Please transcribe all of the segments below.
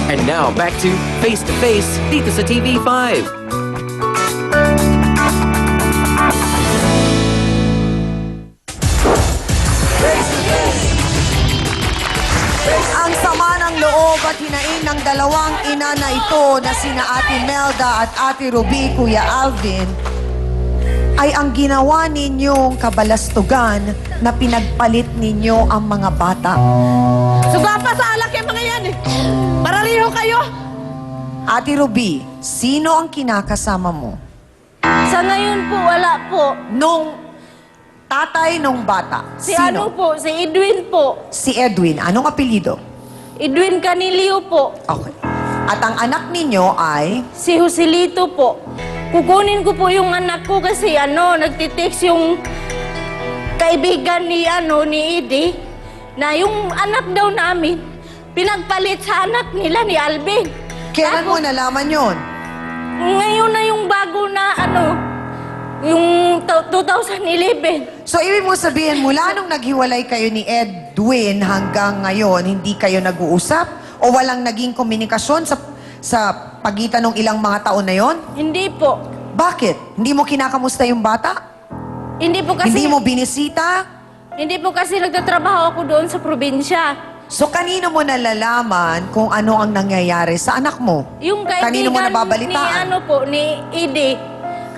And now, back to Face to Face dito sa TV5. Ang sama ng loob at hinaing ng dalawang ina na ito na sina Ate Melda at Ate Ruby, Kuya Alvin, ay ang ginawa ninyong kabalastugan na pinagpalit ninyo ang mga bata. Sugapa sa alak yung mga yan eh. Paraliho kayo. Ate Ruby, sino ang kinakasama mo? Sa ngayon po, wala po. Nung tatay nung bata, Si ano po, si Edwin po. Si Edwin. Anong apelido? Edwin Canilio po. Okay. At ang anak ninyo ay... Si Joselito po. Kukunin ko po yung anak ko kasi nagtitext yung kaibigan ni Edie na yung anak daw namin pinagpalit sa anak nila ni Alvin. Kailan mo nalaman yon? Ngayon na yung bago na yung 2011. So, ibig mo sabihin, mula nung naghiwalay kayo ni Edwin hanggang ngayon, hindi kayo nag-uusap? O walang naging komunikasyon sa pagitan ng ilang mga taon na yon? Hindi po. Bakit? Hindi mo kinakamusta yung bata? Hindi po kasi... Hindi mo binisita? Hindi po kasi nagtatrabaho ako doon sa probinsya. So, kanino mo nalalaman kung ano ang nangyayari sa anak mo? Yung Kanino mo kaibigan nababalitaan? ni Edie,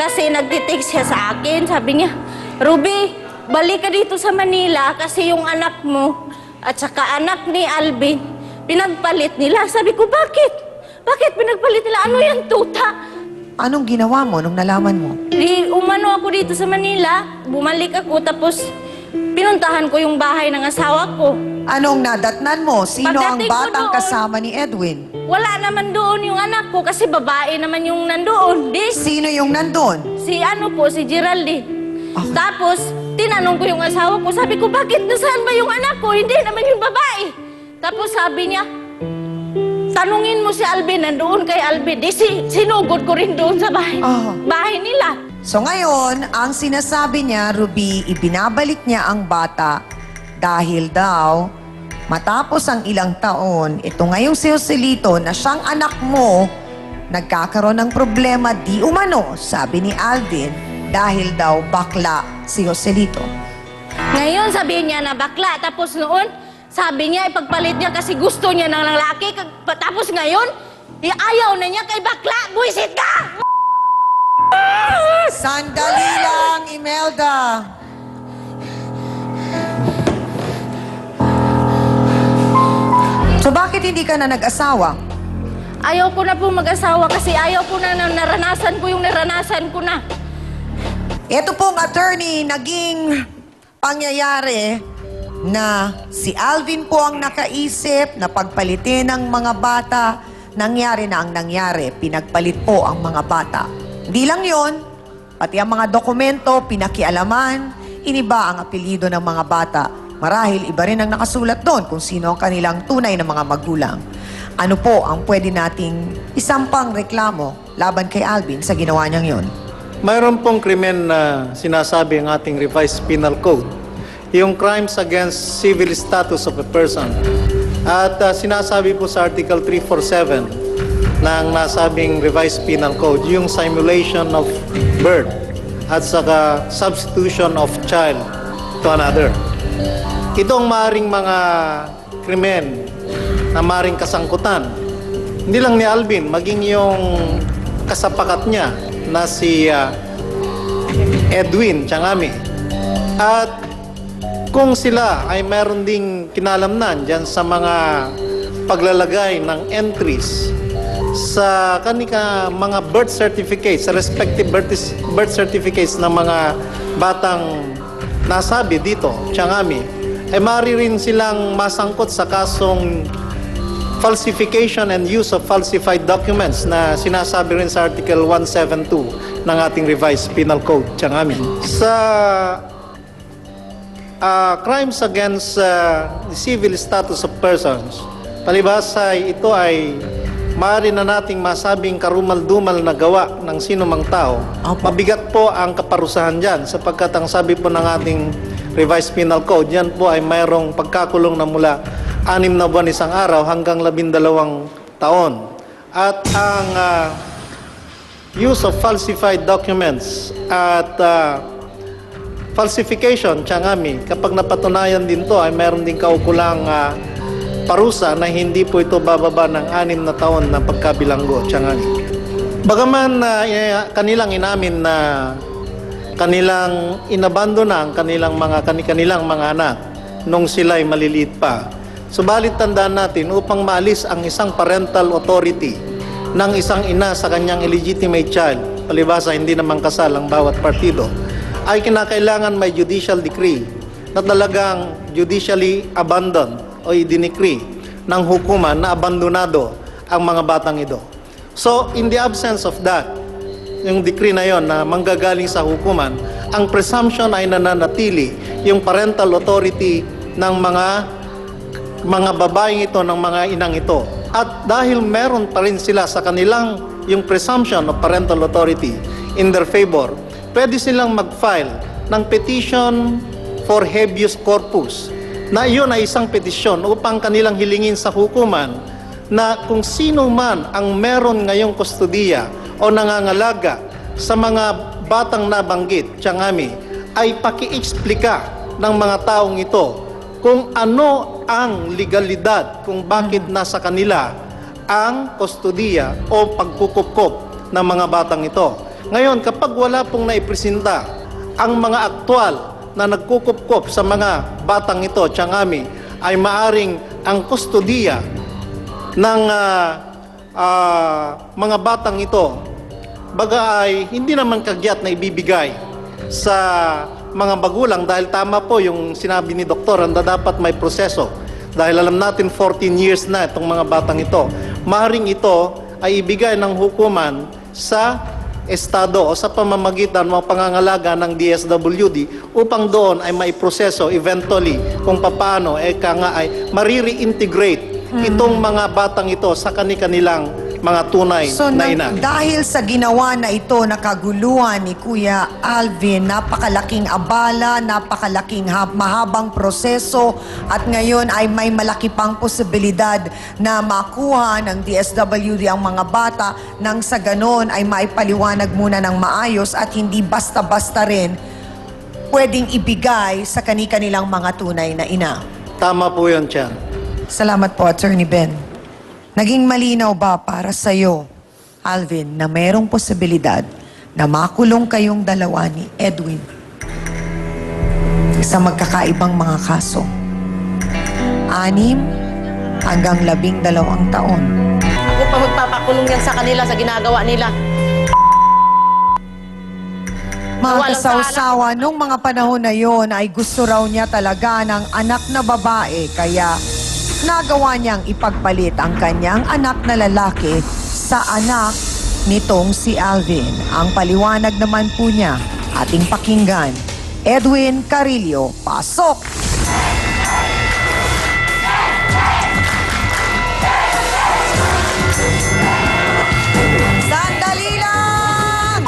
kasi nagtitext siya sa akin, sabi niya, Ruby, balik ka dito sa Manila kasi yung anak mo at saka anak ni Alvin, pinagpalit nila. Sabi ko, bakit? Bakit pinagpalit nila? Ano yan, tuta? Anong ginawa mo nung nalaman mo? Umano ako dito sa Manila, bumalik ako, tapos pinuntahan ko yung bahay ng asawa ko. Anong nadatnan mo? Sino ang Pagdating ko batang doon- kasama ni Edwin? Wala naman doon yung anak ko kasi babae naman yung nandoon. Sino yung nandun? Si si Geraldine. Okay. Tapos, tinanong ko yung asawa ko, sabi ko, bakit nasaan ba yung anak ko? Hindi naman yung babae. Tapos sabi niya, tanungin mo si Alvin, nandoon kay Alvin. Sinugod ko rin doon sa bahay. Ah. Bahay nila. So ngayon, ang sinasabi niya, Ruby, ibinabalik niya ang bata dahil daw matapos ang ilang taon, ito ngayong si Joselito na siyang anak mo, nagkakaroon ng problema di umano, sabi ni Alvin, dahil daw bakla si Joselito. Ngayon, sabihin niya na bakla. Tapos noon, sabi niya, ipagpalit niya kasi gusto niya ng lalaki. Tapos ngayon, ayaw na niya kay bakla. Buisit ka! Sandali lang, Imelda. So bakit hindi ka na nag-asawa? Ayaw ko na po mag-asawa kasi ayaw ko na naranasan ko yung naranasan ko na. Ito pong attorney, naging pangyayari na si Alvin po ang nakaisip na pagpalitin ng mga bata. Nangyari na ang nangyari, pinagpalit po ang mga bata. Hindi lang yon, pati ang mga dokumento, pinakialaman, iniba ang apelyido ng mga bata. Marahil iba rin ang nakasulat doon kung sino ang kanilang tunay na mga magulang. Ano po ang pwede nating isampang reklamo laban kay Alvin sa ginawa niyang yon? Mayroon pong krimen na sinasabi ang ating revised penal code, yung crimes against civil status of a person. At sinasabi po sa Article 347 ng nasabing revised penal code, yung simulation of birth at saka substitution of child to another. Ito ang maaaring mga krimen na maaaring kasangkutan. Hindi lang ni Alvin, maging yung kasapakat niya na si Edwin Tiangami. At kung sila ay meron ding kinalamnan dyan sa mga paglalagay ng entries sa kanika mga birth certificates, sa respective birth certificates ng mga batang nasabi dito, Tiangami, ay maaari rin silang masangkot sa kasong falsification and use of falsified documents na sinasabi rin sa Article 172 ng ating revised penal code, Tiangami. Sa crimes against the civil status of persons, palibhasa ito ay maaari na nating masabing karumal-dumal na gawa ng sino mang tao. Mabigat po ang kaparusahan dyan sapagkat ang sabi po ng ating revised penal code, yan po ay mayroong pagkakulong na mula 6 na buwan isang araw hanggang 12 taon. At ang use of falsified documents at falsification, tiyangami, kapag napatunayan din to ay meron din kaukulang parusa na hindi po ito bababa ng 6 na taon na pagkabilanggo, tiyangami. Bagaman kanilang inamin na kanilang inabandona ang kanilang mga anak nung sila'y maliliit pa. Subalit tandaan natin, upang maalis ang isang parental authority ng isang ina sa kanyang illegitimate child, palibhasa hindi naman kasal ang bawat partido, ay kinakailangan may judicial decree na talagang judicially abandoned o i-decree ng hukuman na abandonado ang mga batang ito. So, in the absence of that, yung decree na yon na manggagaling sa hukuman, ang presumption ay nananatili yung parental authority ng mga babaeng ito, ng mga inang ito. At dahil meron pa rin sila sa kanilang yung presumption of parental authority in their favor, pwede silang mag-file ng petition for habeas corpus na iyon ay isang petisyon upang kanilang hilingin sa hukuman na kung sino man ang meron ngayong kustudiya o nangangalaga sa mga batang nabanggit, tiyangami, ay paki-explika ng mga taong ito kung ano ang legalidad, kung bakit nasa kanila ang kustudiya o pagkukupkop ng mga batang ito. Ngayon, kapag wala pong naipresenta ang mga aktwal na nagkukupkop sa mga batang ito, tiyangami, ay maaring ang kustudiya ng mga batang ito baga ay hindi naman kagyat na ibibigay sa mga magulang dahil tama po yung sinabi ni doktor na dapat may proseso dahil alam natin 14 years na itong mga batang ito. Maaaring ito ay ibigay ng hukuman sa estado o sa pamamagitan ng pangangalaga ng DSWD upang doon ay may proseso eventually kung paano ay mariri-integrate itong mga batang ito sa kanilang mga tunay So, na ina. dahil sa ginawa na ito na kaguluhan ni Kuya Alvin, napakalaking abala, napakalaking mahabang proseso, at ngayon ay may malaki pang posibilidad na makuha ng DSWD ang mga bata nang sa ganon ay maipaliwanag muna ng maayos at hindi basta-basta rin pwedeng ibigay sa kanilang mga tunay na ina. Tama po yun, Tiyan. Salamat po, Attorney Ben. Naging malinaw ba para sa'yo, Alvin, na mayroong posibilidad na makulong kayong dalawa ni Edwin sa magkakaibang mga kaso? 6 hanggang 12 taon. Ako pa magpapakulong yan sa kanila sa ginagawa nila. Mga Walang kasawsawa, nung mga panahon na yon ay gusto raw niya talaga ng anak na babae, kaya nagawa niyang ipagpalit ang kanyang anak na lalaki sa anak nitong si Alvin. Ang paliwanag naman po niya, ating pakinggan. Edwin Carillo, pasok! Sandali lang!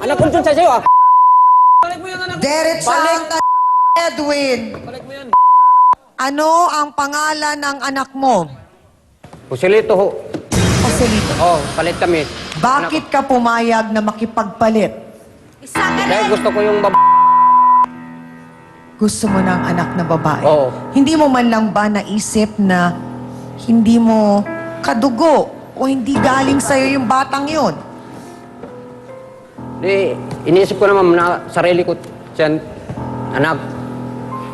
Anak ko dun sa sa'yo ah. Diretso Edwin. Ano ang pangalan ng anak mo? Pusilito ho. Joselito. Oh, palit kami. Bakit ka pumayag na makipagpalit? Dahil gusto ko yung Gusto mo ng anak na babae? Oo. Hindi mo man lang ba naisip na hindi mo kadugo o hindi galing sa'yo yung batang yun? Di, iniisip ko naman na sarili ko siya, anak.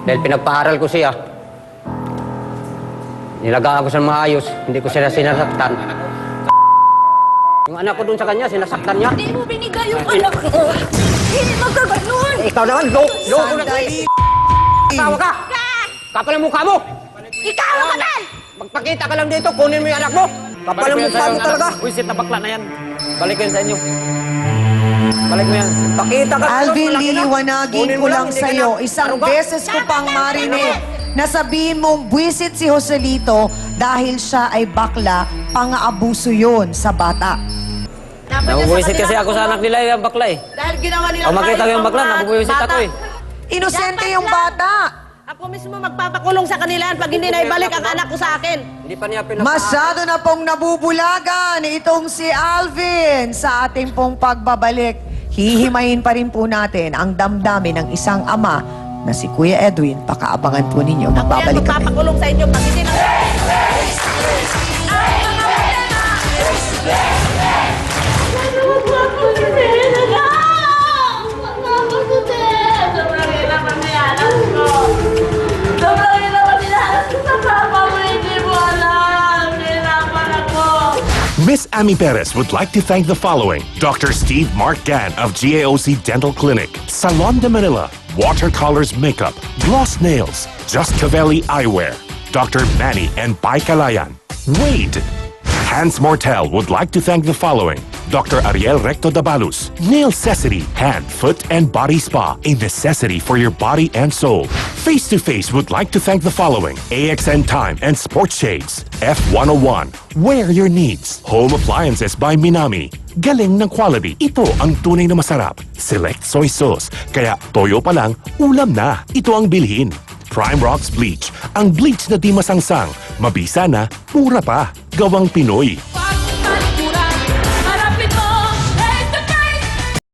Dahil pinagpaaral ko siya. Nilagaan ko sa maayos, hindi ko sila sinasaktan. Yung anak ko dun sa kanya, sinasaktan niya. Hindi mo binigay yung anak mo. Hindi magkaganon. Ikaw naman, go! Sandali! Tawa ka! Kapal ang mukha mo! Ikaw ang kapal! Magpakita ka lang dito, kunin mo yung anak mo! Kapal ang mukha mo talaga! Wisit na bakla na yan. Balik ko yan sa inyo. Balik mo yan. Pakita ka Alvin, malaki na. liliwanagin Kunin ko mo lang hindi ka sa'yo. na- Isang Ano ba? beses ko pang marinig na sabihin mong buwisit si Joselito dahil siya ay bakla, pang-aabuso yun sa bata. Nabubuwisit kasi ako sa anak nila yung bakla eh. Dahil ginawa nila O makita ko yung bakla, nabubuwisit ako eh. Inosente yung bata. Ako mismo magpapakulong sa kanila pag hindi na ibalik ang anak ko sa akin. Hindi pa niya pinapa... Masyado na pong nabubulagan itong si Alvin sa ating pong pagbabalik. Hihimayin pa rin po natin ang damdamin ng isang ama na si Kuya Edwin. Pakaabangan po ninyo. Ako yan Magbabalik kami. magpapakulong sa inyo pag hindi na... Miss Amy Perez would like to thank the following: Dr. Steve Mark Gann of GAOC Dental Clinic, Salon de Manila, Watercolors Makeup, Gloss Nails, Just Cavelli Eyewear, Dr. Manny and Pai Kalayan, Wade. Hans Mortel would like to thank the following: Dr. Ariel Recto Dabalus, Nail Necessity, Hand, Foot, and Body Spa, a necessity for your body and soul. Face to Face would like to thank the following: AXN Time and Sports Shades, F101, Wear Your Needs, Home Appliances by Minami. Galing ng quality, ito ang tunay na masarap. Select Soy Sauce, kaya toyo pa lang, ulam na. Ito ang bilhin. Prime Rocks Bleach, ang bleach na di masangsang, mabisa na, mura pa. Gawang Pinoy.